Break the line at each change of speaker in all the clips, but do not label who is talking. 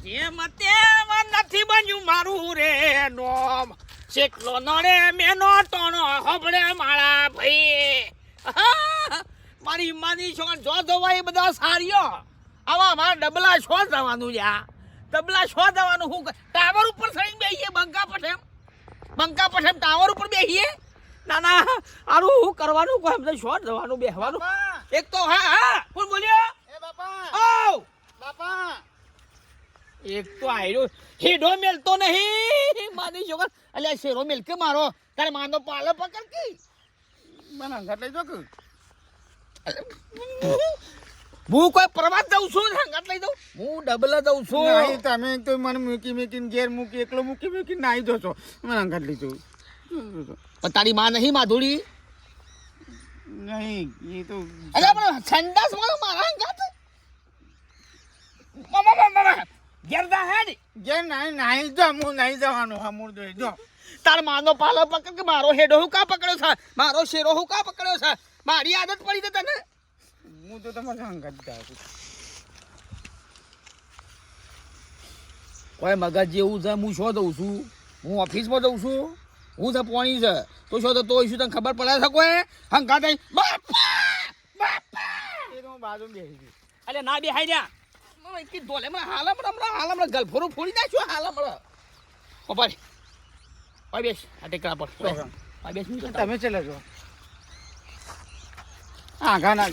જેમ તે નથી બન્યું મારું રે નોમ શેકલો નડે મેનો ટોણો હબળે મારા ભાઈ મારી માની છોકર જો દવાઈ બધા સારીઓ આવા મારા ડબલા શો જવાનું લ્યા ડબલા શો જવાનું હું ટાવર ઉપર ચડીને બેહીએ બંકા પઠેમ ટાવર ઉપર બેહીએ ના ના આરું હું કરવાનું કોઈ એમ શો જવાનું બેહવાનું એક તો હા કોણ બોલ્યો
એ બાપા
ઓ
બાપા
એક તો આયરો હેડો મેલતો નહીં માની છોકર અલ્યા શેરો મેલ કે મારો તારે માનો પાલો પકડ કે
મને અંગાત લઈ જો કે
હું કોઈ પ્રવાસ દઉં છું સંગાત લઈ દઉં હું ડબલ દઉં છું
નહીં તમે તો મને મૂકીને ઘેર મૂકી એકલો મૂકી નાહી દો છો મને અંગાત લઈ જવું
પણ તારી માં નહીં માધુરી
નહીં એ તો
અલ્યા પણ સંડાસ વાળો મારા અંગાત મામા ગેરદા હેડ
ઘેર નાહી જો હું નહીં જવાનું હમુર જોઈ જો
તાર માનો પાલો પકડ કે મારો હેડો હું કા પકડ્યો છે મારો શેરો હું કા પકડ્યો છે મારી આદત પડી જતા ને
હું તો તમારે અંગાત જાઉં
કોઈ મગજ જેવું છે હું શો દઉં છું હું ઓફિસમાં દઉં છું હું છે પોણી છે તો શો તો શું તને ખબર પડે છે કોઈ હંકા થઈ
એ તો હું બાજુ બેસી ગઈ
અરે ના બેહાઈ રહ્યા ધોલે હાલમ ગલફોરો ફોડી નાખ્યો હાલમ ઓ ભાઈ ભાઈ બેસ આ ટેકરા પર ભાઈ બેસ
તમે ચલે જો હા ઘા ના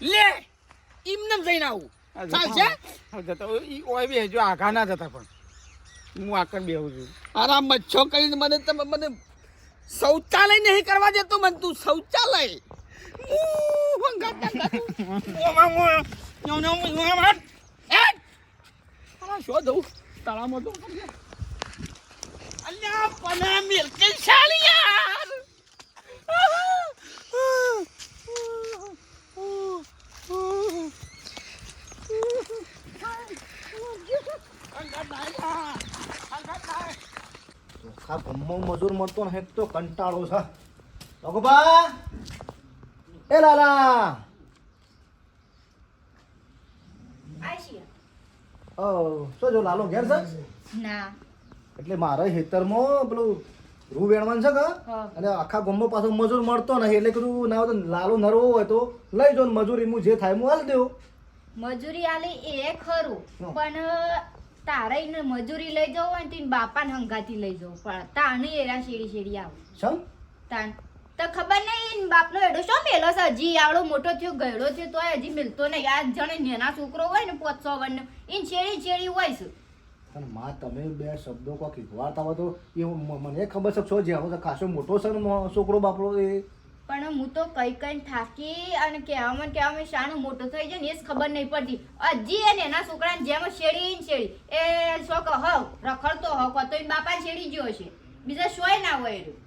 લે એમને જઈને આવું ચાલશે
જતા ઓય બી જો આઘા ના જતા પણ હું આકર બેહું છું
આરામ મચ્છો કરીને મને તમે મને શૌચાલય નહીં કરવા દેતો મને તું શૌચાલય શું દઉં તળામાં તો અલ્યા પના મિલકે શાળી યાર
આ ગમો મજૂર મળતો ને એક તો કંટાળો છે ભગવા એ લાલા ઓ શું જો લાલો ઘેર છે
ના
એટલે મારા ખેતરમાં પેલું રૂ વેણવાનું છે કે અને આખા ગમો પાછો મજૂર મળતો નહીં એટલે કીધું ના હોય તો લાલો નરવો હોય તો લઈ જો મજૂરી હું જે થાય હું હાલ દેવું
મજૂરી આલી એ ખરું પણ તારે એને મજૂરી લઈ જવું હોય ને બાપાને હંગાથી લઈ જવું પણ તાને એરા શેડી આવું
સમ
તાન તો ખબર નહીં બાપનો એડો શું મેલો છે હજી આવડો મોટો થયો ગયડો થયો તોય હજી મિલતો નહીં આ જણે નેના છોકરો હોય ને 500 વર્ષનો એને શેડી હોય છે
પણ માં તમે બે શબ્દો કોઈ કીધવાતા હોય તો એ મને ખબર છે છો જેવો તો ખાસો મોટો છે ને છોકરો બાપરો એ
પણ હું તો કઈ થાકી અને કહેવામાં શાનો મોટો થઈ જાય ને એ જ ખબર નહીં પડતી હજી એને એના છોકરાને જેમ શેડી એ શોખ રખડતો હક તો એ બાપા શેડી ગયો છે બીજા શોય ના હોય એનું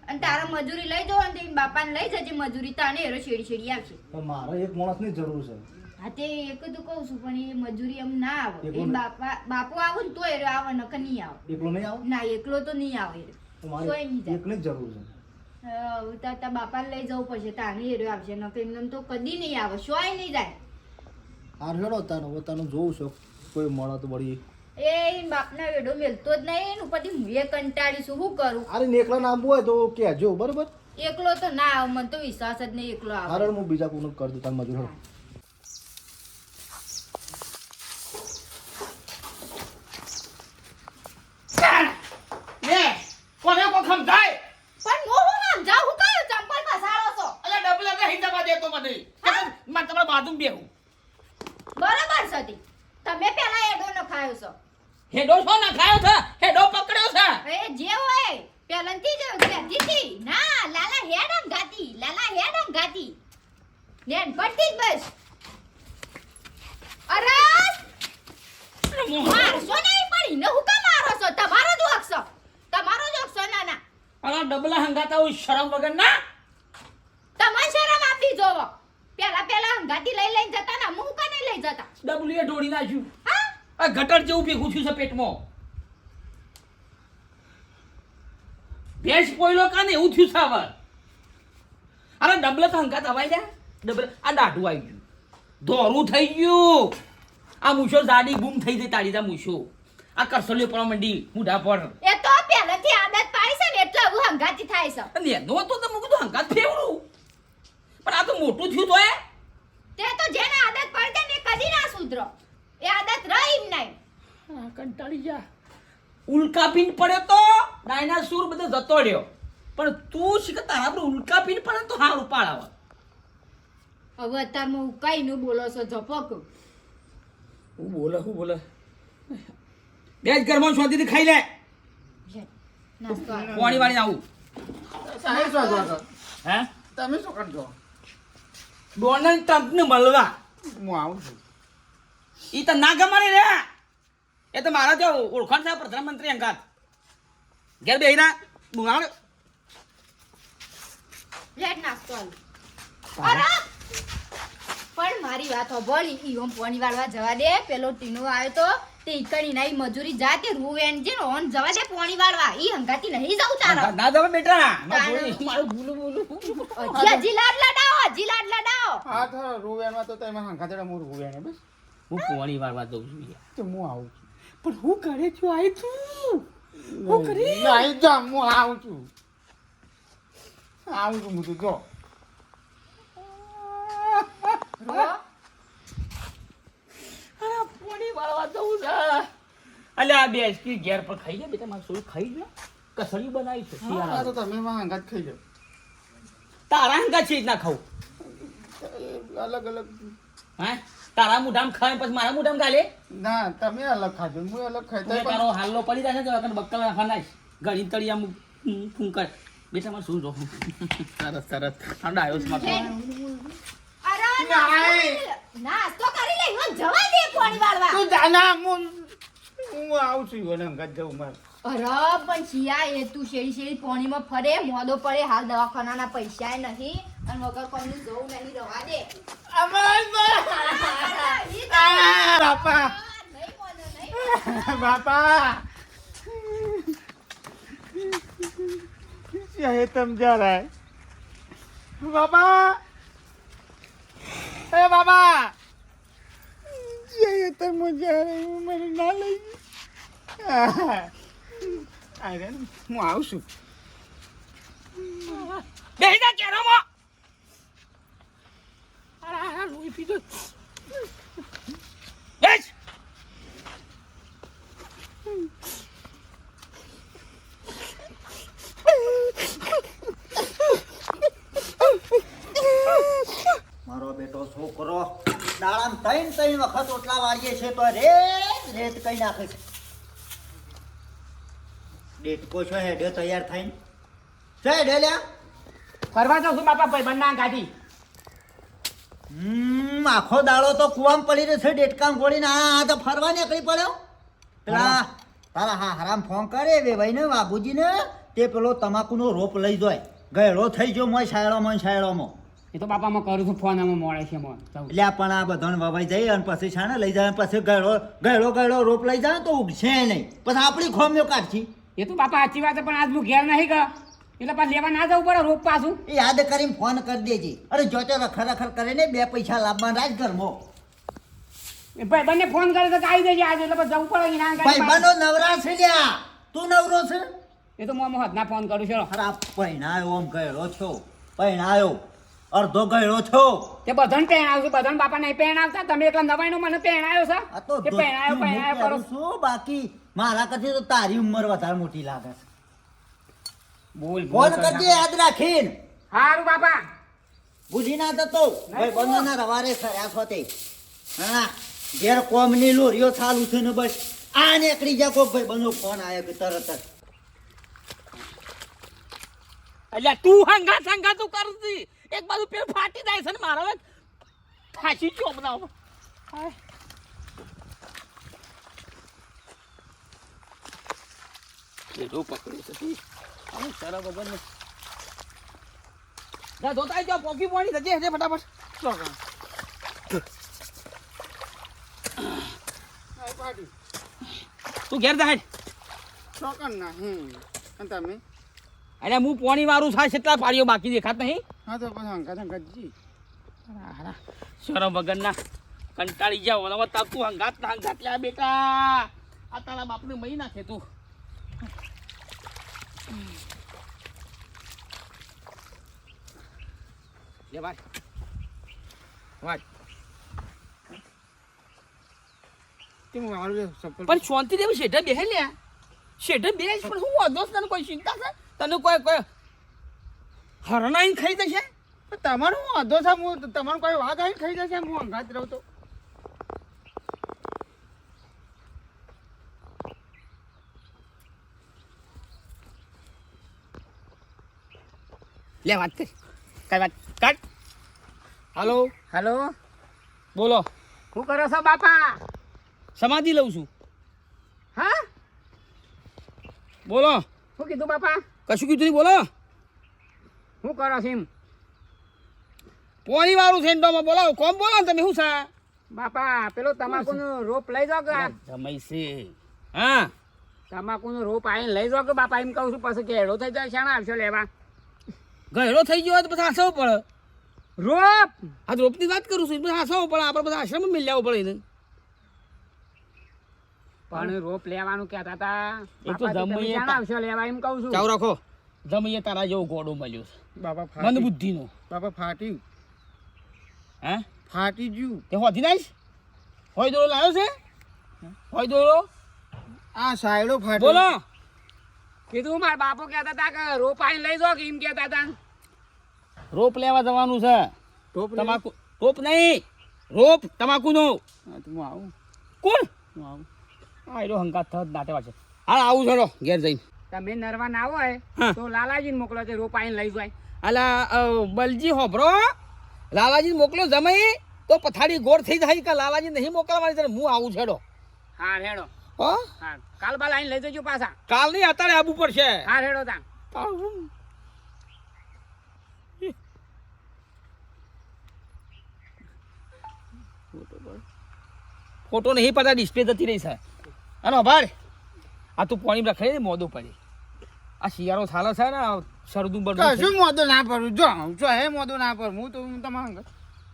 અને તારા મજૂરી લઈ જાવ અને બાપાને લઈ જજે મજૂરી તાને એરો શેડી આવશે
પણ મારે એક માણસની જરૂર છે
હા તે એક તો કહું છું પણ એ મજૂરી એમ ના આવે એ બાપુ આવું ને તો એરો આવે નકર નહીં આવે
એકલો નહીં આવે
ના એકલો તો નહીં આવે શોય નહીં જાય
એકની જ જરૂર છે
તાર બાપાને લઈ જવું પડશે તાને એરો આવશે નકર એમને તો કદી નહીં આવે શોય નહીં જાય
હાર હેડો તને જોઉં છું કોઈ મળે તો વળી
એ બાપના વેડો મેલતો જ નહીં એનું પછી હું એ કંટાળી છું શું કરું
અરે એકલા નામ હોય તો કહેજો બરોબર
એકલો તો ના આવે મને તો વિશ્વાસ જ નહીં એકલો આવે
હારણ હું બીજા કોનું કરી દઉં તાર મજૂર હેડો
કોને કો ખમજાય
પણ હું જાઉં હું કયો ચંપલ ફસાડો છો
અલ્યા ડબલા નહીં જવા દેતો મને મને તમારા બાજુ બેહું
બરાબર છે તી તમે પહેલા એડો ન ખાયો છો
હેડો છો ના ખાયો છે હેડો પકડ્યો છે
એ જે હોય પહેલાંથી જ કહેતી ના લાલા હેડમ ગાતી નેન પડતી જ બસ અરે મારશો નહીં પડી ને હું કા મારો છો તમારો જ હક છો ના
અલા ડબલા હંગાતા હોય શરમ વગર ના
તમાર શરમ આપી જોવો પહેલા હંગાતી લઈને જતા ના હું કા નહીં લઈ જતા
ડબલીએ ઢોળી નાખ્યું
હા
આ ગટર જેવું ભેગું થયું છે પેટમાં ભેંસ પોયલો કાને એવું થયું છે હવે અરે ડબલે તો હંકાત હવાઈ જા ડબલે આ દાઢું આવી ગયું ધોરું થઈ ગયું આ મૂછો જાડી ગુમ થઈ ગઈ તારી તા મૂછો આ કરસલીઓ પડવા માંડી મૂઢા પર
એ તો પહેલેથી આદત પાડી છે ને એટલે આવું હંગાતી થાય છે.
અને એનો તો તમે કીધું હંકાત ફેવડું પણ આ તો મોટું થયું તો
તે તો જેને આદત પડી જાય ને એ કદી ના સુધરો. એ આદત રહી જ નહીં.
કંટાળી જા ઉલ્કાપિંડ પડ્યો તો ડાયનાસોર બધો જતો રહ્યો પણ તું શીખ તારા પર ઉલ્કાપિંડ પડે તો હારું પાડાવ
હવે અત્યારમાં હું કઈ નું બોલો છો ઝપક.
હું બોલે બેજ ઘરમાં શોધીને ખાઈ લે
નાસ્તો આલો.
પાણી વાળી આવું
સાહેબ શું કરો છો?
હે
તમે શું કરજો?
ડોનાલ્ડ ટ્રમ્પ ને મળવા
હું આવું છું.
ઈ તો ના ગમાડી રે એ તો મારા જો ઓળખાણ છે પ્રધાનમંત્રી અંગાત ઘેર બેહીના બુંગાડ
લેટ નાસ્તો આલો. અરે પણ મારી વાત સાંભળી ઈ ઓમ પોણી વાળવા જવા દે. પેલો ટીનો આવ્યો તો તે ઈકડી નાઈ મજૂરી જાતે રૂવેન જે ઓન જવા દે પોણી વાળવા. ઈ હંગાતી નહીં જાવ તારો.
ના દવે બેટા
તારું.
મારું બોલું
હજી લાડ લડાવો.
હા તો રૂવેણમાં તો તમે હંખાતેડા હું રૂવેણ બસ.
હું પોણી વાળવા દઉં છું યાર.
તો હું આવું છું.
પણ હું કરે છું આય તું હું કરી
નહીં જા હું આવું છું. આવું છું હું તો જો.
રો
અરે પોણી વાળવા દઉં છે અલ્યા આ બેસ કી ઘેર પર ખાઈ ગયા બેટા મારું સોળ ખાઈ ગયો કસળી બનાવી છે
હા
શિયાળા
તો તમે માં હંગાત ખાઈ જાઓ.
તારા હંગા છે જ ના ખાવું
અલગ અલગ.
હે તારા મુઠામ ખાય પછી મારા મુઠામ ગાલે
ના તમે અલગ ખાજો હું અલગ ખાઈ
તું તારો હાલ્લો પડી જશે તો વખત બક્કલ નાખવાના ઘણી તળિયા ફૂંકર બેટા મારે શું જો સરસ સરસ ઠંડા આવ્યો છે મારો
અરે
નહીં.
નાસ્તો કરી લે. ઈવન જવા દે પોણી વાળવા.
તું જાના હું આવું છું ઈવન હંગાત જાઉં મારે.
અરે પણ શિયા એ તું શેરી શેરી પોણીમાં ફરે મોદો પડે હાલ દવાખાનાના પૈસા નહીં અને વગર કોમનું જવું નહીં રવા દે.
બાપા
નહીં મોદો નહીં.
બાપા ये तुम जा रहा है बाबा ए बाबा ये तुम जा रहे हो मेरे ना लगी अरे હું આવું છું.
બેહી જા કેરામાં અરે લોહી પીધો બેસ
મારો બેટો છોકરો દાડામ ત્રણ વખત ઓટલા વાળીએ છે તો રેત કઈ નાખે છે. ડેટકો છો હેડે તૈયાર થઈને છે હેડે લ્યા.
ફરવા જાઉં છું બાપા ભાઈ બંને ગાડી
આખો દાડો તો કુવામ પડી રહ્યો છે ડેટકામ ગોળીને આ તો ફરવા નીકળી પડ્યો. પેલા તારા હા હરામ ફોન કરે બે ભાઈને બાબુજીને તે પેલો તમાકુનો રોપ લઈ જાય ગયેલો થઈ ગયો મોય શાયળોમાં
એ તો બાપામાં કરું છું ફોન આમાં મળે છે મને
એટલે પણ આ બધાને વવાઈ જાય અને પછી છાણે લઈ જાય પછી ગયેલો રોપ લઈ જાય તો ઉગશે નહીં પછી આપણી ખોમીઓ કાઢશી.
એ તો બાપા સાચી વાત છે, પણ આજ હું ઘેર નહીં ગયો એટલે પાછું લેવા ના જવું પડે રોપ પાછું.
એ યાદ કરીને ફોન કરી દેજે. અરે જોતો રખર કરીને 2 પૈસા લાવવા રાજ ઘરમાં.
એ ભાઈ બંને ફોન કરે તો આવી દેજે આજે એટલે પછી જવું પડે ના
ભાઈ બનો નવરા છે લ્યા તું નવરો છે.
એ તો હું હાથ ના ફોન કરું છું.
ખરા પૈણાયો આમ ગયેલો છો પૈણાયો અડધો ગયેલો છો.
તે બધાને પહેણાવ છું, બધાને બાપા નહીં પહેણાવતા, તમે એટલા નવાઈનો મને પહેણાયો છે
આ તો
કે પહેણાયો
હું
કરો.
કરું છું બાકી મારા કરતી તો તારી ઉંમર વધારે મોટી લાગે છે.
બોલ
ફોન કરજે યાદ રાખીને.
સારું બાપા.
ભૂલી ના જતો ભાઈ બંધોના રવારે સર્યા છો તે. હા ઘેર કોમની લોરીઓ ચાલુ છે ને બસ આ નીકળી જા કોક ભાઈ બંધો ફોન આવ્યો કે તરત જ.
એટલે તું હંગા તું કરું છી એક બાજુ પેલું ફાટી જાય છે ને મારો હવે ફાંસી ચોપ ના કેરો પકડ્યું છે તી આમ સારા વગર ને જા જોતા જો પોકી પાણી જજે હજે ફટાફટ તું ઘેર જા હેડ
ચોકન ના અને તમે
અરે હું પોણી વાળું થાય કેટલા પાડીઓ બાકી દેખાત નહીં
હા તો પછી હંગાત જી.
શરમ વગરના કંટાળી જાવ હવે તાર તું હંગાત લે બેટા આ તારા બાપને મહી નાખે તું લે ભાઈ
કેમ મારું ચપ્પલ
પણ શાંતિ દેવી શેઠે બેહે લ્યા શેઠે બેસ પણ હું વાંધો છે? તને કોઈ ચિંતા છે? તને કોઈ હરણાઈ ખાઈ જશે?
તમારું હું વાંધો છે? હું તમારું કોઈ વાઘ આવીને ખાઈ જશે? હું અંગાત રહું તો
લે વાત કર કઈ વાત કાટ હાલો
હેલો
બોલો
શું કરો છો બાપા?
સમાધિ લઉં છું
હા
બોલો
શું કીધું બાપા?
કશું કીધું નહીં બોલો
શું કરો છો એમ?
પોણી વાળું છે એન્ડોમાં બોલાવો કોમ બોલો ને તમે શું છે
બાપા પેલો તમાકુનો રોપ લઈ જાઓ કે
જમાઈ છે હા
તમાકુનો રોપ આવીને લઈ જાઓ કે બાપા એમ કહું છું પછી કે હેડો થઈ જાય શાણા આવશો લેવા?
ગયડો થઈ ગયો હોય તો પછી હાસવો પડે
રોપ
આ રોપની વાત કરું છું પછી હાસવો પડે આપણે બધા આશ્રમમાં મિલ જવું પડે એને
પણ રોપ લેવાનું કહેતા હતા
એ તો
બાપા, તમે
જમીએ
શાણા આવશો લેવા એમ કહું છું.
ચાવ રાખો જમીએ તારા જેવો ગોડો મળ્યો છે
બાપા
મન
ફાટી
બુદ્ધિનો
બાપા ફાટ્યું
હે
ફાટી ગયું
તે હોતી નાઈશ હોય દોડો લાવ્યો છે હોય દોડો
આ સાયડો ફાટ્યો
બોલો
કીધું મારા બાપુ કહેતા હતા કે રોપ આવીને લઈ જાઓ કે એમ કહેતા હતા.
રોપ લેવા જવાનું છે
ટોપ
તમાકુ રોપ નહીં રોપ તમાકુનો
હા તો હું આવું
કોણ
હું આવું
હા એનો હંકાત થત નાટેવા છે હા આવું છોડો ઘેર જઈને
તમે નરવા ના હોય
હા.
તો લાલાજીને મોકલો તે રોપ આવીને લઈ જાય.
અલા બલજી હોભરો લાલાજી મોકલ્યો જમાઈ તો પથારી ગોળ થઈ જાય કે લાલાજી નહીં મોકલવાની છે હું આવું છેડો
હા હેડો
હો
હા કાલ બાલ આવીને લઈ જજો પાછા.
કાલ નહીં અત્યારે આવવું પડશે
હા હેડો તા
ફોટો નહીં પડતા ડિસ્પ્લે જતી રહી છે અને ભાર આ તું પાણી રખાઈ દે મોદો પડી આ શિયાળો થાલે છે ને શરદું બરદું
કશું મોદો ના પડું જો હે મોદો ના પર હું તો તમારા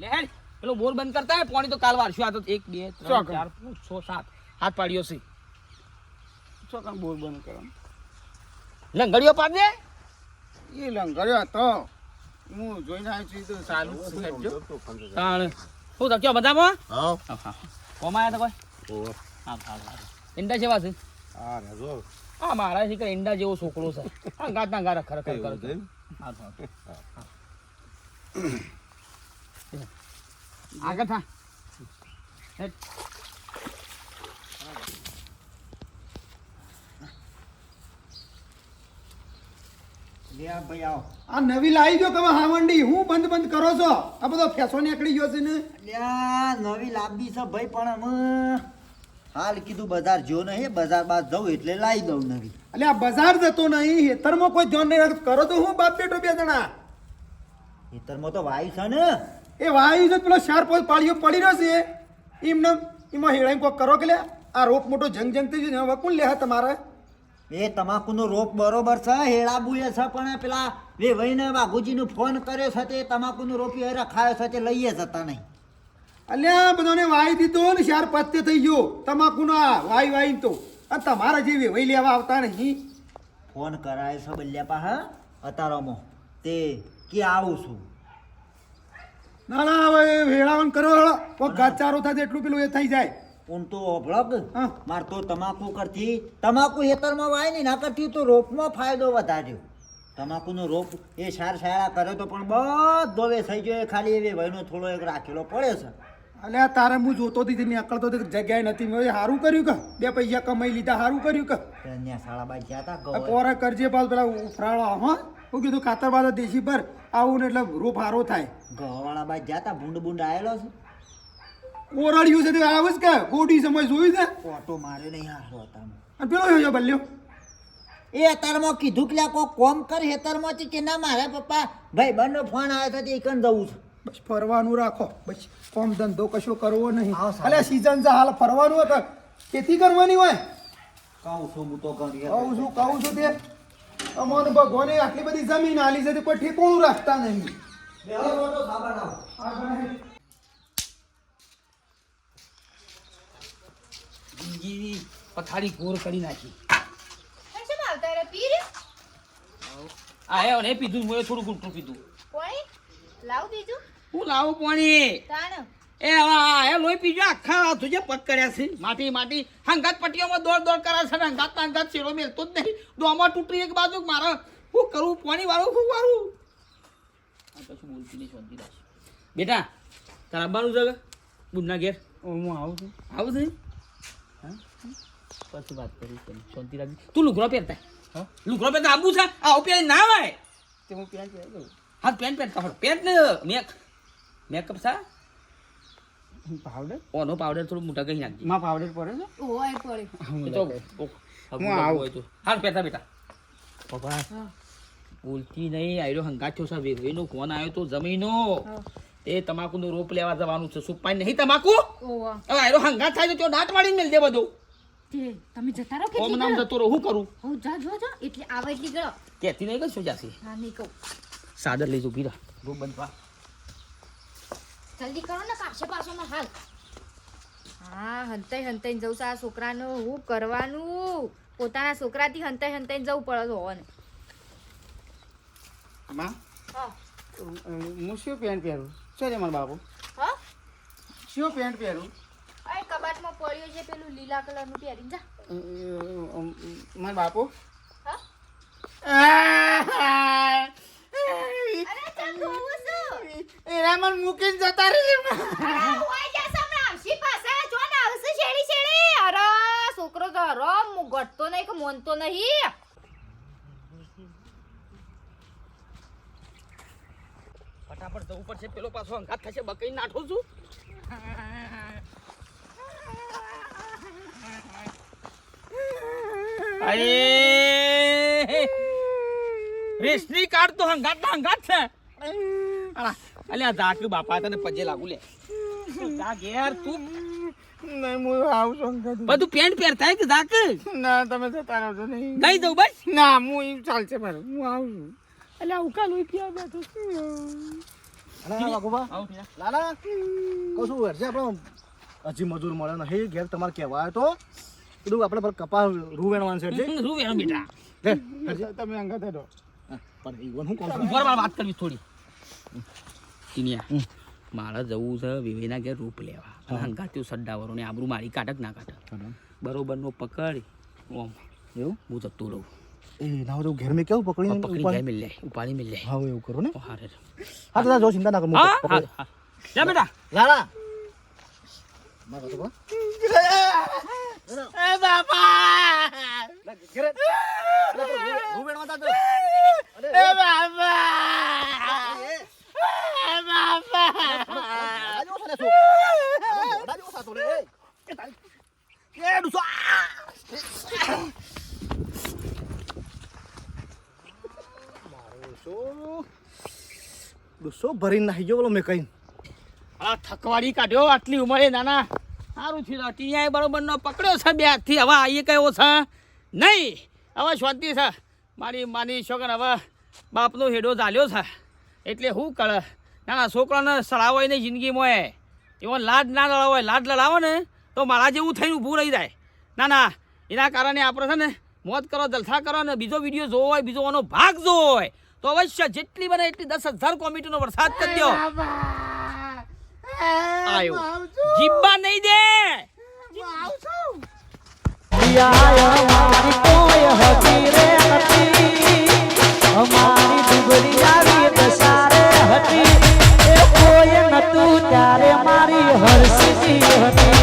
લે હેડ પેલો બોર બંધ કરતા હે પાણી તો કાલ વારશું આ તો 1 2 3
ચોકન.
4 5 6 7 હાથ પાડ્યો છે
છોકરા બોર બંધ કરો
લંગડીઓ પાડ દે
એ લંગર્યો હતો હું જોઈને આવી છું તો સારું હેડજો
તાણ હું તો ક્યાં બધામાં
હા
હા હા કોમાં આયા તો કોઈ હા હા હા ઈંડા જેવા છે
હા રાજો
હા મારા શીખર ઈંડા જેવો છોકરો છે હા ગાતા ગારા ખરેખર
એવું છે
કરે
એમ?
હા હા આગળ થા હેડ.
લે આ ભાઈ આવો.
આ નવી લાવી ગયો તમે હાવંડી હું બંધ કરો છો આ બધો ફેસો નીકળી ગયો છે ને
લ્યા નવી લાંબી છે ભાઈ પણ અમે હાલ કીધું બજાર જો નહીં બજાર બાદ જવું એટલે લાવી દઉં નવી.
એટલે આ બજાર જતો નહીં હેતરમાં કોઈ ધ્યાન નહીં રાખતું. કરો તો હું બાપ બેટો બે જણા
ખેતરમાં તો વાયુ છે ને
એ વાયુ છે પેલો 4-5 પાળીઓ પડી રહ્યો છે એમને એમાં હેડાઈ કોક કરો કે લે આ રોપ મોટો જંગ થઈ ગયો હવે કોણ લે તમારે
એ તમાકુનો રોપ બરોબર છે હેળાબુએ છે પણ પેલા વેવાઈને વાઘુજીને ફોન કર્યો છે તે તમાકુનો રોપ એ રખાયો છે તે લઈએ જતા નહીં.
અલ્યા બધાને વાઈ દીધો ને 4-5 થઈ ગયો તમાકુનો આ વાઈ તો અને તમારા જે વેવાઈ લેવા આવતા નહીં
ફોન કરાયો છે બલ્યા પાહા અતારોમાં તે કે આવું છું.
ના ના હવે વેળાવન કરો કોઈ ઘાસચારો થાય તો એટલું પેલું એ થઈ જાય
પણ તો બ્લોક
હા.
માર તો તમાકુ કરતી તમાકુ હેતરમાં વાય ને ના કરતી તો રોપમાં ફાયદો વધાર્યો. તમાકુનો રોપ એ સારા કર્યો તો પણ બધો વે થઈ ગયો એ ખાલી એ ભાઈનો થોડો એક રાખેલો પડે છે.
અલ્યા તારે હું જોતો હતી નીકળતો હતી જગ્યાએ નથી મેં સારું કર્યું કે 2 પૈસા કમાઈ લીધા સારું કર્યું કે
ત્યાં શાળા બાદ ગયા હતા
આ પોરા કરજે પાછું પેલા ઉફરાળો હા હું કીધું ખાતર બાદ દેશી પર આવું ને એટલે રોપ સારો થાય
ગવાળા બાદ ગયા હતા બુંડ આવેલો છે
ઓરડ્યું છે તે આવે જ કે ગોડી સમય જોયું છે
ઓટો માર્યો નહીં હારો હતા
અને પેલો જોયો બલ્યો
એ હેતરમાં કીધું કે કોઈ કોમ કર હેતરમાંથી કે ના મારા પપ્પા ભાઈ બંને ફોન આવ્યો તો તે એકન જવું છે.
બસ ફરવાનું રાખો બસ કોમ ધંધો કશો કરવો નહીં
આવો સાહેબ.
અલ્યા સીઝન છે હાલ ફરવાનું હોય ખેતી કરવાની હોય
કહું છું હું તો ઘણી
કહું છું તે અમોને ભગવાને આટલી બધી જમીન આલી છે તે કોઈ ઠેકોણું રાખતા નહીં
જિંદગી પથારી ગોર કરી નાખી.
પણ શેમ આવતા રે પી રે
આ હે ને પીધું મેં થોડું ગુટું પીધું.
પાણી લાવ બીજું
હું લાવું પાણી
તાણ
એ હવે એ લોહી પીજો આખા તુજે પગ કર્યા છે માટી હંગાત પટ્ટીઓમાં દોડ કરે છે ને હંગાત શેરો મેલતો જ નહીં દોમાં તૂટી એક બાજુ મારે શું કરવું પાણી વાળું શું વાળું આ કશું બોલતી નહીં શાંતિ રાખ બેટા તારા બાનું જગ બુનના ઘેર
હું આવું છું.
આવું છે હા પછી વાત કરી શાંતિ રાખી તું લુગરો પહેરતા હા લુગરો પહેરતા આવું છે આવું પહેરી ના આવે
તે હું પેન્ટ પહેરી દઉં.
હા પેન્ટ પેન્ટ ને મેકઅપ સા
પાવડર
ઓનો પાવડર થોડું મોટા કહી નાખજે
માં પાવડર પડે છે.
ઓય પડે
એ તો
હું આવું.
હાલ પહેરતા બેટા પપ્પા બોલતી નહીં આયરો હંગાત થયો છે વેગવેનો ફોન આવ્યો તો જમીનો તે તમાકુનો રોપ લેવા જવાનું છે સુપાઈ નહીં તમાકુ
ઓવા
હવે આયરો હંગાત થાય તો દાંત વાળીને મેલ દે બધું
તે તમે જતા રહો કે
ઓમ નામ જતો રહો હું કરું
હું જા જો એટલે આવે એટલી ગયો
કેતી નહીં કશું જાસી
હા નહીં કહું
સાદર લઈ જો પીરા રૂપ બંધવા
જલ્દી કરો ને કાશે પાછોમાં હાલ હા હંતાઈ જવું છે આ છોકરાનું હું કરવાનું પોતાના છોકરાથી હંતાઈ જવું પડે છે હોવાને
માં
હા
હું શું પેન્ટ પહેરું શું છે મારા બાપુ
હા
શું પેન્ટ પહેરું
અરે કબાટમાં પડ્યો છે પેલું લીલા કલરનું પહેરીને જા
મારા બાપુ
હા અરે ચાલ જોવું છું
એના મને મૂકીને જતા રહી
અરે ઓય જા સામે આવશી પાસે જો ને આવશે શેડી અરે છોકરો તો રમ ગટતો નહીં કે મોનતો નહીં
ફટાફટ જવું પડશે પેલો પાછો હંગાત થશે બકઈ નાઠું છું રેશની કાર્ડ તો હંગાત છે અલ્યા ઝાક બાપા તને પજે લાગુ લે જા ઘેર તું
નહીં હું આવું છું અંકલ.
બધું પેન્ટ પહેરતા હે કે ઝાક
ના તમે જતા રહો છો નહીં
ગઈ જવું બસ
ના હું એ ચાલશે મારું હું આવું છું.
અલ્યા ઉકા લોહી પીવા બેઠો
અને વાઘુબા
આવું પીરા
લાલા કહું છું હેરશે આપણે હજી મજૂર મળે નહીં ઘેર તમારે કહેવા આવ્યો તો કીધું આપણે પર કપા રૂ વેણવાનું છે એટલે
શું વેણો બેટા
લે, હેરશે.
તમે અંકલ હેડો.
હા, પણ ઈવન હું કહું છું
ઉપર વાત કરવી થોડી ટીનિયા મારે જવું છે વિવેના ઘેર રૂપ લેવા હંગાત્યું સડ્ડાવરો ને આબરું મારી કાટક ના કાટક બરોબર નો પકડ ઓમ
એવું
હું જતું રહું
એ ના તો ઘેર મેં કેવું પકડીને
પકડી જાય મિલ લે ઉપાડી મિલ લે
હા એવું કરો ને
હારે
હા તો જો ચિંતા ના કરો હું
હા
પકડી
હા જા બેટા
લાલા માં કહો તો બા
એ બાપા
ઘેર રૂ વેણવા તા
એ બાપા એ બાપા
રાજુ છે ને શું રાજુ સાતો લે એ તારી એ ડુસો ડુસો ભરીને નાખી ગયો બોલો મેં કઈ
આ થકવાડી કાઢ્યો આટલી ઉંમરે નાના સારું છે ટીયા બરોબર નો પકડ્યો છે બે હાથથી હવે આવીએ કયો છે નહીં હવે શાંતિ છે મારી માની છોકર હવે બાપનો હેડો ચાલ્યો છે એટલે શું કરે નાના છોકરાને સડાવો નહીં જિંદગીમાં એવો લાડ ના લડાવો લાડ લડાવો ને તો મારા જેવું થઈને ઊભું રહી જાય ના એના કારણે આપણે છે ને મોત કરો જલસા કરો ને બીજો વિડીયો જોવો હોય બીજો એનો ભાગ જોવો હોય તો અવશ્ય જેટલી બને એટલી 10,000 કોમેન્ટનો વરસાદ કરી દો આયો જીબ્બા નહીં દે
અમારી ડુગરી આવી દસારે હતી એ કોઈ નતું ત્યારે મારી હરસી હતી